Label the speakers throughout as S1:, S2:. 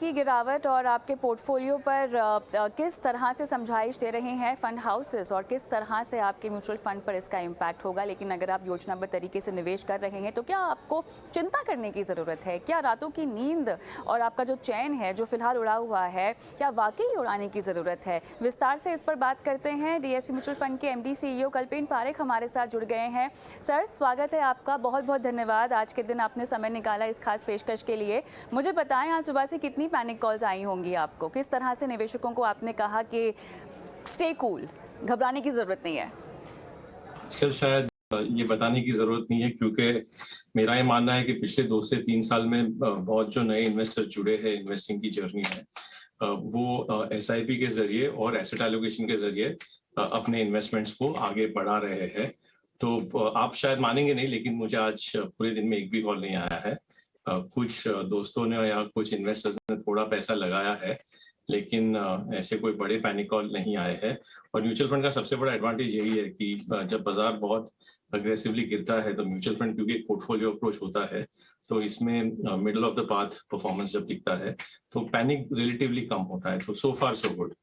S1: की गिरावट और आपके पोर्टफोलियो पर किस तरह से समझाइश दे रहे हैं फंड हाउसेस और किस तरह से आपके म्यूचुअल फंड पर इसका इम्पैक्ट होगा? लेकिन अगर आप योजनाबद्ध तरीके से निवेश कर रहे हैं तो क्या आपको चिंता करने की ज़रूरत है? क्या रातों की नींद और आपका जो चैन है जो फिलहाल उड़ा हुआ है, क्या वाकई उड़ाने की ज़रूरत है? विस्तार से इस पर बात करते हैं। डीएसपी म्यूचुअल फंड के एमडी CEO कल्पेन पारेख हमारे साथ जुड़ गए हैं। सर, स्वागत है आपका। बहुत बहुत धन्यवाद, आज के दिन आपने समय निकाला इस खास पेशकश के लिए। मुझे बताएं, आज सुबह से कितनी पैनिक कॉल्स आई होंगी आपको? किस तरह से निवेशकों को आपने कहा कि स्टे कूल, घबराने की जरूरत नहीं है?
S2: आजकल शायद ये बताने की जरूरत नहीं है, क्योंकि मेरा ये मानना है कि पिछले 2 से 3 साल में बहुत जो नए इन्वेस्टर जुड़े हैं इन्वेस्टिंग की जर्नी में, वो SIP के जरिए और एसेट एलोकेशन के जरिए अपने इन्वेस्टमेंट्स को आगे बढ़ा रहे हैं। तो आप शायद मानेंगे नहीं, लेकिन मुझे आज पूरे दिन में एक भी कॉल नहीं आया है। कुछ दोस्तों ने या कुछ इन्वेस्टर्स ने थोड़ा पैसा लगाया है, लेकिन ऐसे कोई बड़े पैनिक कॉल नहीं आए हैं। और म्यूचुअल फंड का सबसे बड़ा एडवांटेज यही है कि जब बाजार बहुत अग्रेसिवली गिरता है तो म्यूचुअल फंड, क्योंकि एक पोर्टफोलियो अप्रोच होता है, तो इसमें middle of the path performance जब दिखता है तो पैनिक रिलेटिवली कम होता है। तो सो फार सो गुड।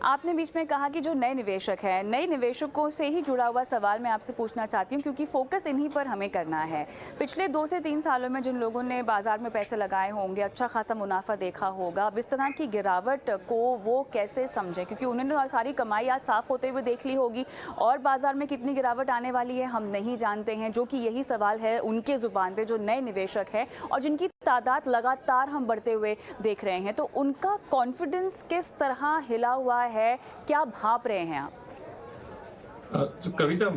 S1: आपने बीच में कहा कि जो नए निवेशक हैं, नए निवेशकों से ही जुड़ा हुआ सवाल मैं आपसे पूछना चाहती हूं, क्योंकि फोकस इन्हीं पर हमें करना है। पिछले 2 से 3 सालों में जिन लोगों ने बाजार में पैसे लगाए होंगे, अच्छा खासा मुनाफा देखा होगा, अब इस तरह की गिरावट को वो कैसे समझें? क्योंकि उन्होंने सारी कमाई आज साफ होते हुए देख ली होगी और बाजार में कितनी गिरावट आने वाली है हम नहीं जानते हैं। जो कि यही सवाल है उनके जुबान पे, जो नए निवेशक है और जिनकी तादाद लगातार हम बढ़ते हुए देख रहे हैं, तो उनका कॉन्फिडेंस किस तरह हिला हुआ है? क्या भाप रहे हैं आप?
S2: तो कविता,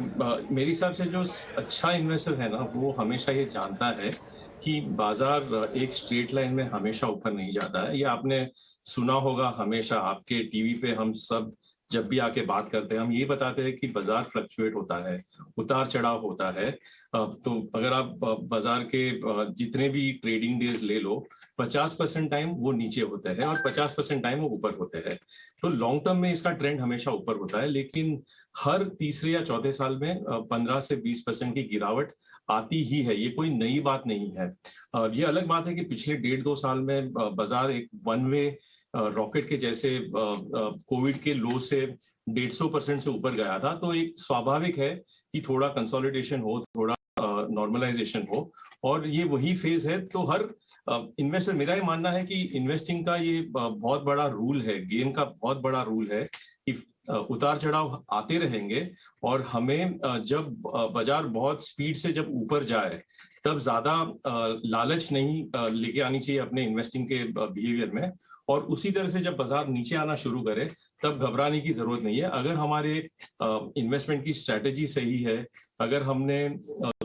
S2: मेरे हिसाब से जो अच्छा इन्वेस्टर है ना, वो हमेशा ये जानता है कि बाजार एक स्ट्रेट लाइन में हमेशा ऊपर नहीं जाता है। ये आपने सुना होगा, हमेशा आपके टीवी पे हम सब जब भी आके बात करते हैं, हम ये बताते हैं कि बाजार फ्लक्चुएट होता है, उतार चढ़ाव होता है। तो अगर आप बाजार के जितने भी ट्रेडिंग डेज ले लो, 50% टाइम वो नीचे होते हैं और 50% टाइम वो ऊपर होते हैं। तो लॉन्ग टर्म में इसका ट्रेंड हमेशा ऊपर होता है, लेकिन हर तीसरे या चौथे साल में 15 से 20% की गिरावट आती ही है। ये कोई नई बात नहीं है। ये अलग बात है कि पिछले 1.5-2 साल में बाजार एक वन वे रॉकेट के जैसे कोविड के लो से 150% से ऊपर गया था। तो एक स्वाभाविक है कि थोड़ा कंसोलिडेशन हो, थोड़ा नॉर्मलाइजेशन हो, और ये वही फेज है। तो हर इन्वेस्टर, मेरा ये मानना है कि इन्वेस्टिंग का ये बहुत बड़ा रूल है, गेम का बहुत बड़ा रूल है कि उतार चढ़ाव आते रहेंगे, और हमें जब बाजार बहुत स्पीड से जब ऊपर जाए तब ज्यादा लालच नहीं लेके आनी चाहिए अपने इन्वेस्टिंग के बिहेवियर में। और उसी तरह से जब बाजार नीचे आना शुरू करे तब घबराने की जरूरत नहीं है। अगर हमारे इन्वेस्टमेंट की स्ट्रैटेजी सही है, अगर हमने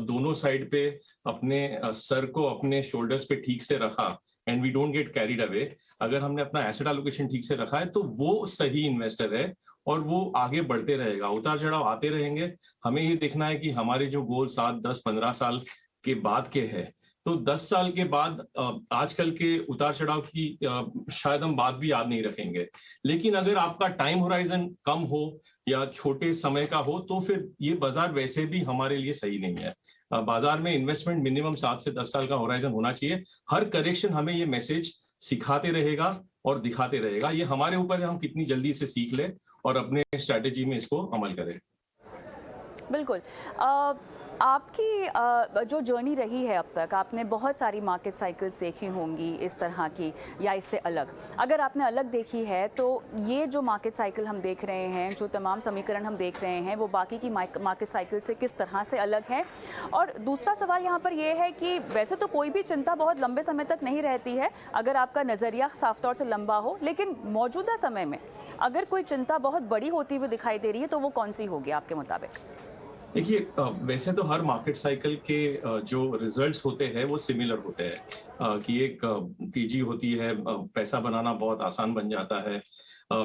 S2: दोनों साइड पे अपने सर को अपने शोल्डर्स पे ठीक से रखा and we don't get carried away, अगर हमने अपना एसेट एलोकेशन ठीक से रखा है, तो वो सही इन्वेस्टर है और वो आगे बढ़ते रहेगा। उतार चढ़ाव आते रहेंगे। हमें ये देखना है कि हमारे जो गोल 7, 10, 15 साल के बाद के हैं, तो 10 साल के बाद आजकल के उतार चढ़ाव की शायद हम बात भी याद नहीं रखेंगे। लेकिन अगर आपका टाइम होराइजन कम हो या छोटे समय का हो, तो फिर ये बाजार वैसे भी हमारे लिए सही नहीं है। बाजार में इन्वेस्टमेंट मिनिमम 7 से 10 साल का होराइजन होना चाहिए। हर करेक्शन हमें ये मैसेज सिखाते रहेगा और दिखाते रहेगा। ये हमारे ऊपर है, हम कितनी जल्दी से सीख ले और अपने स्ट्रैटेजी में इसको अमल करें।
S1: बिल्कुल। आपकी जो जर्नी रही है अब तक, आपने बहुत सारी मार्केट साइकिल्स देखी होंगी इस तरह की या इससे अलग। अगर आपने अलग देखी है तो ये जो मार्केट साइकिल हम देख रहे हैं, जो तमाम समीकरण हम देख रहे हैं, वो बाकी की मार्केट साइकिल से किस तरह से अलग है? और दूसरा सवाल यहाँ पर ये है कि वैसे तो कोई भी चिंता बहुत लंबे समय तक नहीं रहती है अगर आपका नज़रिया साफ तौर से लंबा हो, लेकिन मौजूदा समय में अगर कोई चिंता बहुत बड़ी होती हुई दिखाई दे रही है तो वो कौन सी होगी आपके मुताबिक?
S2: देखिए, वैसे तो हर मार्केट साइकिल के जो रिजल्ट्स होते हैं वो सिमिलर होते हैं, कि एक तेजी होती है, पैसा बनाना बहुत आसान बन जाता है।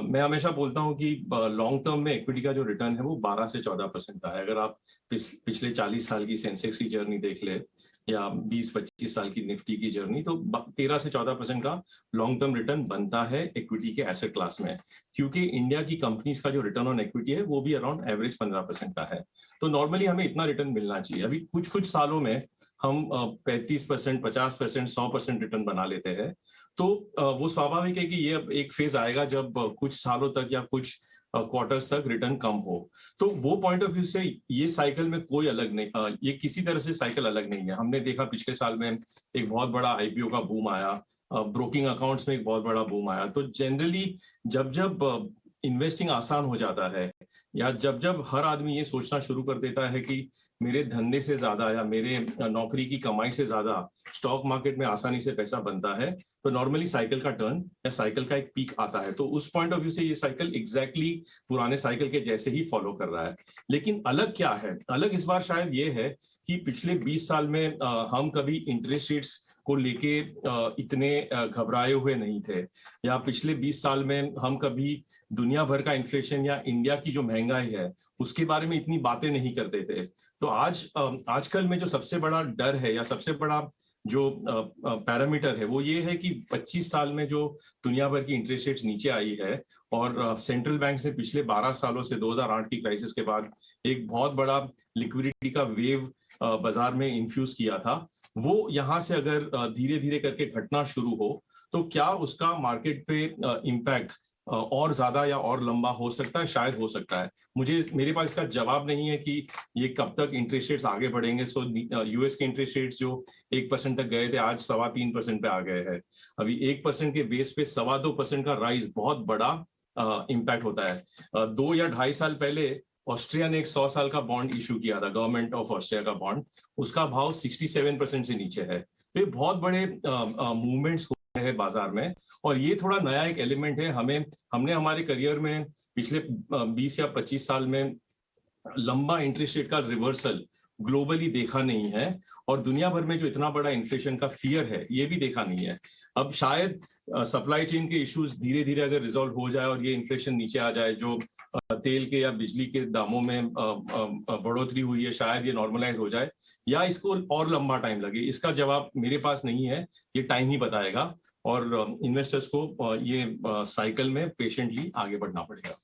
S2: मैं हमेशा बोलता हूँ कि लॉन्ग टर्म में इक्विटी का जो रिटर्न है वो 12 से 14% का है। अगर आप पिछले 40 साल की सेंसेक्स की जर्नी देख ले या 20-25 साल की निफ्टी की जर्नी, तो 13 से 14% का लॉन्ग टर्म रिटर्न बनता है इक्विटी के एसेट क्लास में। क्योंकि इंडिया की कंपनीज का जो रिटर्न ऑन इक्विटी है वो भी अराउंड एवरेज 15% का है। तो नॉर्मली हमें इतना रिटर्न मिलना चाहिए। अभी कुछ सालों में हम 35%, 50%, 100% रिटर्न बना लेते हैं, तो वो स्वाभाविक है कि ये अब एक फेज आएगा जब कुछ सालों तक या कुछ क्वार्टर्स तक रिटर्न कम हो। तो वो पॉइंट ऑफ व्यू से ये साइकिल में कोई अलग नहीं, ये किसी तरह से साइकिल अलग नहीं है। हमने देखा पिछले साल में एक बहुत बड़ा आईपीओ का बूम आया, ब्रोकिंग अकाउंट्स में एक बहुत बड़ा बूम आया। तो जनरली जब जब इन्वेस्टिंग आसान हो जाता है, या जब जब हर आदमी ये सोचना शुरू कर देता है कि मेरे धंधे से ज्यादा या मेरे नौकरी की कमाई से ज्यादा स्टॉक मार्केट में आसानी से पैसा बनता है, तो नॉर्मली साइकिल का टर्न या साइकिल का एक पीक आता है। तो उस पॉइंट ऑफ व्यू से ये साइकिल एग्जैक्टली पुराने साइकिल के जैसे ही फॉलो कर रहा है। लेकिन अलग क्या है? अलग इस बार शायद ये है कि पिछले 20 साल में हम कभी इंटरेस्ट रेट्स को लेके इतने घबराए हुए नहीं थे, या पिछले 20 साल में हम कभी दुनिया भर का इन्फ्लेशन या इंडिया की जो महंगाई है उसके बारे में इतनी बातें नहीं करते थे। तो आजकल में जो सबसे बड़ा डर है या सबसे बड़ा जो पैरामीटर है वो ये है कि 25 साल में जो दुनिया भर की इंटरेस्ट रेट्स नीचे आई है, और सेंट्रल बैंक ने पिछले 12 सालों से 2008 की क्राइसिस के बाद एक बहुत बड़ा लिक्विडिटी का वेव बाजार में इन्फ्यूज किया था, वो यहाँ से अगर धीरे धीरे करके घटना शुरू हो, तो क्या उसका मार्केट पे इम्पैक्ट और ज्यादा या और लंबा हो सकता है? शायद हो सकता है। मेरे पास इसका जवाब नहीं है कि ये कब तक इंटरेस्ट रेट्स आगे बढ़ेंगे। सो यूएस के इंटरेस्ट रेट्स जो 1% तक गए थे, आज 3.25% पे आ गए हैं। अभी 1% के बेस पे 2.25% का राइज बहुत बड़ा इम्पैक्ट होता है। 2 या 2.5 साल पहले ऑस्ट्रिया ने एक 100 साल का बॉन्ड इशू किया था, गवर्नमेंट ऑफ ऑस्ट्रिया का बॉन्ड, उसका भाव 67% से नीचे है। तो ये बहुत बड़े मूवमेंट्स है बाजार में, और ये थोड़ा नया एक एलिमेंट है। हमने हमारे करियर में पिछले 20 या 25 साल में लंबा इंटरेस्ट रेट का रिवर्सल ग्लोबली देखा नहीं है, और दुनिया भर में जो इतना बड़ा इन्फ्लेशन का फियर है ये भी देखा नहीं है। अब शायद सप्लाई चेन के इश्यूज धीरे धीरे अगर रिजॉल्व हो जाए और ये इन्फ्लेशन नीचे आ जाए, जो तेल के या बिजली के दामों में बढ़ोतरी हुई है, शायद ये नॉर्मलाइज हो जाए, या इसको और लंबा टाइम लगे, इसका जवाब मेरे पास नहीं है। ये टाइम ही बताएगा, और इन्वेस्टर्स को ये साइकिल में पेशेंटली आगे बढ़ना पड़ेगा।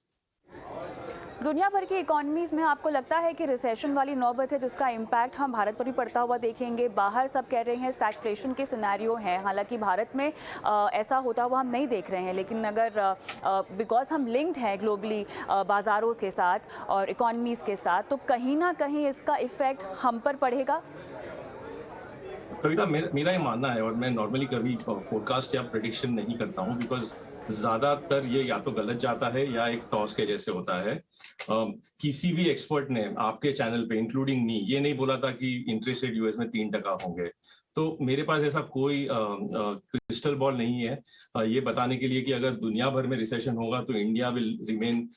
S1: दुनिया भर की इकोनॉमीज में आपको लगता है कि रिसेशन वाली नौबत है जिसका इम्पैक्ट हम भारत पर भी पड़ता हुआ देखेंगे? बाहर सब कह रहे हैं स्टैग्फ्लेशन के सिनेरियो हैं, हालांकि भारत में ऐसा होता हुआ हम नहीं देख रहे हैं, लेकिन अगर बिकॉज हम लिंक्ड हैं ग्लोबली बाज़ारों के साथ और इकोनॉमीज़ के साथ, तो कहीं ना कहीं इसका इफ़ेक्ट हम पर पड़ेगा।
S2: कविता, मेरा ये मानना है, और मैं नॉर्मली कभी फोरकास्ट या प्रेडिक्शन नहीं करता हूँ, बिकॉज ज्यादातर ये या तो गलत जाता है या एक टॉस के जैसे होता है। किसी भी एक्सपर्ट ने आपके चैनल पे, इंक्लूडिंग मी, ये नहीं बोला था कि इंटरेस्ट रेट यूएस में 3% होंगे। तो मेरे पास ऐसा कोई क्रिस्टल बॉल नहीं है ये बताने के लिए कि अगर दुनिया भर में रिसेशन होगा तो India will remain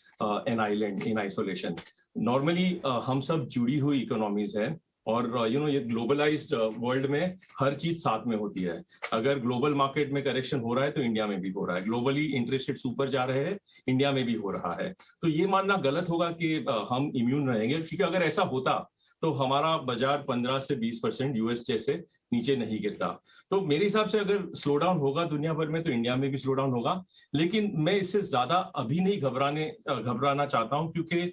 S2: an island in isolation. Normally हम सब जुड़ी हुई इकोनॉमीज है, और ये ग्लोबलाइज्ड वर्ल्ड में हर चीज साथ में होती है। अगर ग्लोबल मार्केट में करेक्शन हो रहा है तो इंडिया में भी हो रहा है, ग्लोबली इंटरेस्ट रेट्स ऊपर जा रहे हैं, इंडिया में भी हो रहा है। तो ये मानना गलत होगा कि हम इम्यून रहेंगे, क्योंकि अगर ऐसा होता तो हमारा बाजार 15 से 20% यूएस जैसे नीचे नहीं गिरता। तो मेरे हिसाब से अगर स्लो डाउन होगा दुनिया भर में तो इंडिया में भी स्लो डाउन होगा, लेकिन मैं इससे ज्यादा अभी नहीं घबराना चाहता हूं, क्योंकि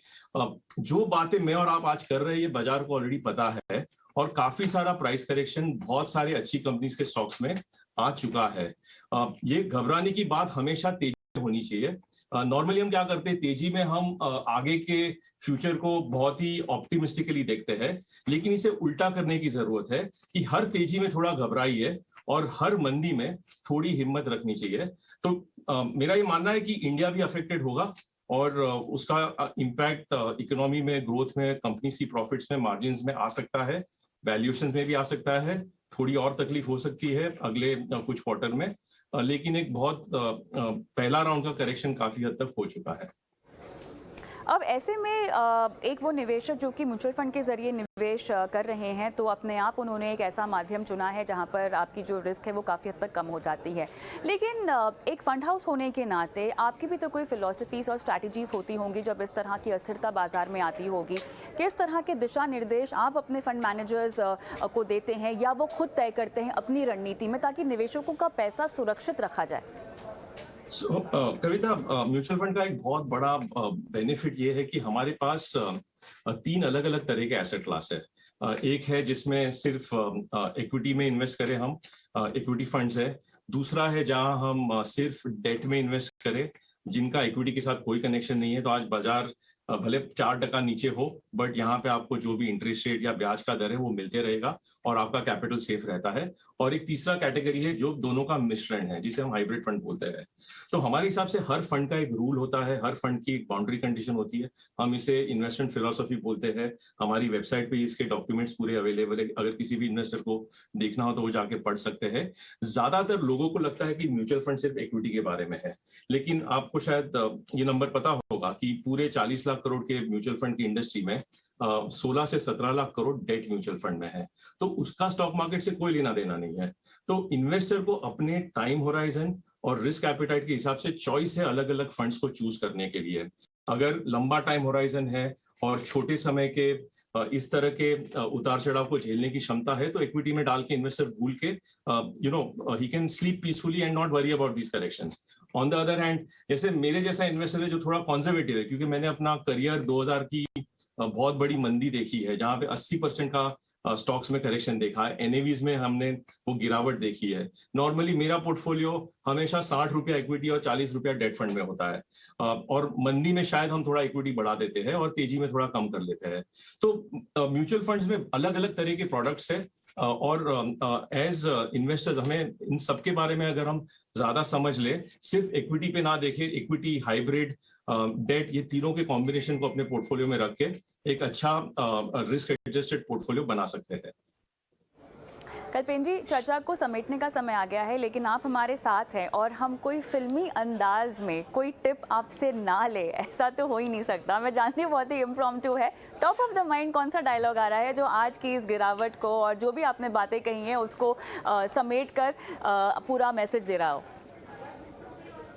S2: जो बातें मैं और आप आज कर रहे हैं ये बाजार को ऑलरेडी पता है, और काफी सारा प्राइस करेक्शन बहुत सारे अच्छी कंपनीज के स्टॉक्स में आ चुका है। ये घबराने की बात हमेशा तेजी होनी चाहिए। नॉर्मली हम क्या करते हैं, तेजी में हम आगे के फ्यूचर को बहुत ही ऑप्टिमिस्टिकली देखते हैं, लेकिन इसे उल्टा करने की जरूरत है कि हर तेजी में थोड़ा घबराइए और हर मंदी में थोड़ी हिम्मत रखनी चाहिए। तो मेरा ये मानना है कि इंडिया भी अफेक्टेड होगा, और उसका इम्पैक्ट इकोनॉमी में, ग्रोथ में, कंपनीज की प्रॉफिट्स में, मार्जिन्स में आ सकता है, वैल्यूएशंस में भी आ सकता है। थोड़ी और तकलीफ हो सकती है अगले कुछ क्वार्टर में, लेकिन एक बहुत पहला राउंड का करेक्शन काफी हद तक हो चुका है।
S1: अब ऐसे में एक वो निवेशक जो कि म्यूचुअल फंड के जरिए निवेश कर रहे हैं, तो अपने आप उन्होंने एक ऐसा माध्यम चुना है जहां पर आपकी जो रिस्क है वो काफ़ी हद तक कम हो जाती है। लेकिन एक फंड हाउस होने के नाते आपकी भी तो कोई फिलॉसफीज और स्ट्रैटेजीज होती होंगी जब इस तरह की अस्थिरता बाजार में आती होगी। किस तरह के दिशा निर्देश आप अपने फंड मैनेजर्स को देते हैं, या वो खुद तय करते हैं अपनी रणनीति में, ताकि निवेशकों का पैसा सुरक्षित रखा जाए?
S2: कविता, म्यूचुअल फंड का एक बहुत बड़ा बेनिफिट ये है कि हमारे पास 3 अलग अलग तरह के एसेट क्लास है। एक है जिसमें सिर्फ इक्विटी में इन्वेस्ट करें हम, इक्विटी फंड्स है। दूसरा है जहां हम सिर्फ डेट में इन्वेस्ट करें, जिनका इक्विटी के साथ कोई कनेक्शन नहीं है। तो आज बाजार भले 4% नीचे हो, बट यहाँ पे आपको जो भी इंटरेस्ट रेट या ब्याज का दर है वो मिलते रहेगा और आपका कैपिटल सेफ रहता है। और एक तीसरा कैटेगरी है जो दोनों का मिश्रण है, जिसे हम हाइब्रिड फंड बोलते हैं। तो हमारे हिसाब से हर फंड का एक रूल होता है, हर फंड की एक बाउंड्री कंडीशन होती है। हम इसे इन्वेस्टमेंट फिलोसफी बोलते हैं। हमारी वेबसाइट पे इसके डॉक्यूमेंट्स पूरे अवेलेबल है, अगर किसी भी इन्वेस्टर को देखना हो तो वो जाके पढ़ सकते हैं। ज्यादातर लोगों को लगता है कि म्यूचुअल फंड सिर्फ इक्विटी के बारे में है, लेकिन आपको शायद ये नंबर पता होगा कि पूरे 40 लाख करोड़ के म्यूचुअल फंड की इंडस्ट्री में 16 से 17 lakh crore debt mutual fund में है। तो उसका स्टॉक मार्केट से कोई लेना देना नहीं है। तो इन्वेस्टर को अपने टाइम होराइजन और रिस्क एपेटाइट के हिसाब से चॉइस है अलग अलग फंड्स को चूज करने के लिए। अगर लंबा टाइम होराइजन है और छोटे समय के इस तरह के उतार चढ़ाव को झेलने की क्षमता है, तो इक्विटी में डाल के इन्वेस्टर भूल के he can sleep peacefully and not worry about these corrections. On the other hand, जैसे मेरे जैसा इन्वेस्टर है जो थोड़ा कंजर्वेटिव है, क्योंकि मैंने अपना करियर 2000 की बहुत बड़ी मंदी देखी है, जहां पे 80% का स्टॉक्स में करेक्शन देखा है, एनएवीज में हमने वो गिरावट देखी है। नॉर्मली मेरा पोर्टफोलियो हमेशा 60 रुपया इक्विटी और 40 रुपया डेट फंड में होता है, और मंदी में शायद हम थोड़ा इक्विटी बढ़ा देते हैं और तेजी में थोड़ा कम कर लेते हैं। तो म्यूचुअल फंड्स में अलग अलग तरह के प्रोडक्ट्स है, और एज इन्वेस्टर्स हमें इन सब के बारे में अगर हम ज्यादा समझ ले, सिर्फ इक्विटी पे ना देखें, इक्विटी, हाइब्रिड, डेट, ये तीनों के कॉम्बिनेशन को अपने पोर्टफोलियो में रख के एक अच्छा रिस्क एडजस्टेड पोर्टफोलियो बना सकते हैं।
S1: कल्पेन जी, चर्चा को समेटने का समय आ गया है, लेकिन आप हमारे साथ हैं और हम कोई फिल्मी अंदाज में कोई टिप आपसे ना ले, ऐसा तो हो ही नहीं सकता। मैं जानती हूँ बहुत ही इम्प्रॉम्प्टू है। टॉप ऑफ द माइंड कौन सा डायलॉग आ रहा है जो आज की इस गिरावट को और जो भी आपने बातें कही हैं उसको समेट कर पूरा मैसेज दे रहा हो?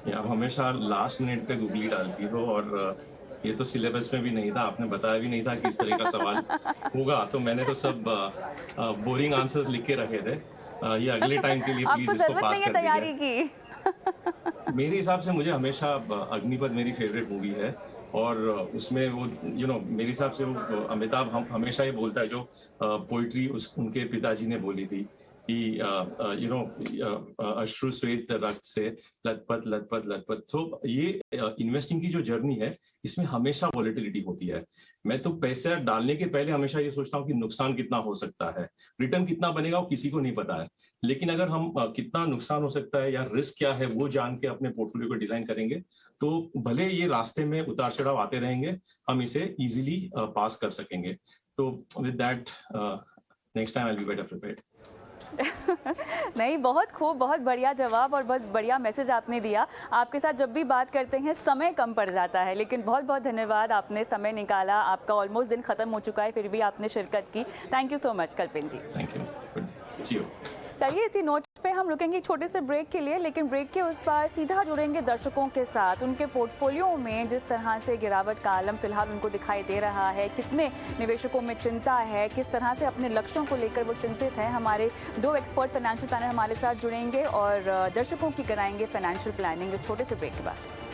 S2: आप हमेशा लास्ट मिनट पे गूगली डालती हो, और ये तो सिलेबस में भी नहीं था, आपने बताया भी नहीं था कि इस तरह का सवाल होगा, तो मैंने तो सब बोरिंग आंसर्स लिख के रखे थे। ये अगले टाइम के लिए प्लीज इसको पास कर
S1: तैयारी
S2: दीजिए।
S1: की।
S2: मेरे हिसाब से मुझे हमेशा अग्निपथ मेरी फेवरेट मूवी है, और उसमें वो मेरे हिसाब से वो अमिताभ हमेशा ये बोलता है, जो पोइट्री उनके पिताजी ने बोली थी कि अश्रु श्वेत रक्त से लथपथ लथपथ लथपथ। तो ये इन्वेस्टिंग की जो जर्नी है, इसमें हमेशा वॉलेटिलिटी होती है। मैं तो पैसा डालने के पहले हमेशा ये सोचता हूँ कि नुकसान कितना हो सकता है, रिटर्न कितना बनेगा वो किसी को नहीं पता है। लेकिन अगर हम कितना नुकसान हो सकता है या रिस्क क्या है वो जान के अपने पोर्टफोलियो को डिजाइन करेंगे, तो भले ये रास्ते में उतार चढ़ाव आते रहेंगे, हम इसे इजीली पास कर सकेंगे। तो with that, next time I will be better prepared.
S1: नहीं, बहुत खूब, बहुत बढ़िया जवाब और बहुत बढ़िया मैसेज आपने दिया। आपके साथ जब भी बात करते हैं समय कम पड़ जाता है, लेकिन बहुत बहुत धन्यवाद, आपने समय निकाला। आपका ऑलमोस्ट दिन खत्म हो चुका है, फिर भी आपने शिरकत की। Thank you so much Kalpen ji.
S2: Thank you.
S1: चलिए, इसी नोट पे हम रुकेंगे एक छोटे से ब्रेक के लिए, लेकिन ब्रेक के उस पार सीधा जुड़ेंगे दर्शकों के साथ। उनके पोर्टफोलियो में जिस तरह से गिरावट का आलम फिलहाल उनको दिखाई दे रहा है, कितने निवेशकों में चिंता है, किस तरह से अपने लक्ष्यों को लेकर वो चिंतित हैं। हमारे 2 एक्सपर्ट फाइनेंशियल प्लानर हमारे साथ जुड़ेंगे और दर्शकों की कराएंगे फाइनेंशियल प्लानिंग इस छोटे से ब्रेक के बाद।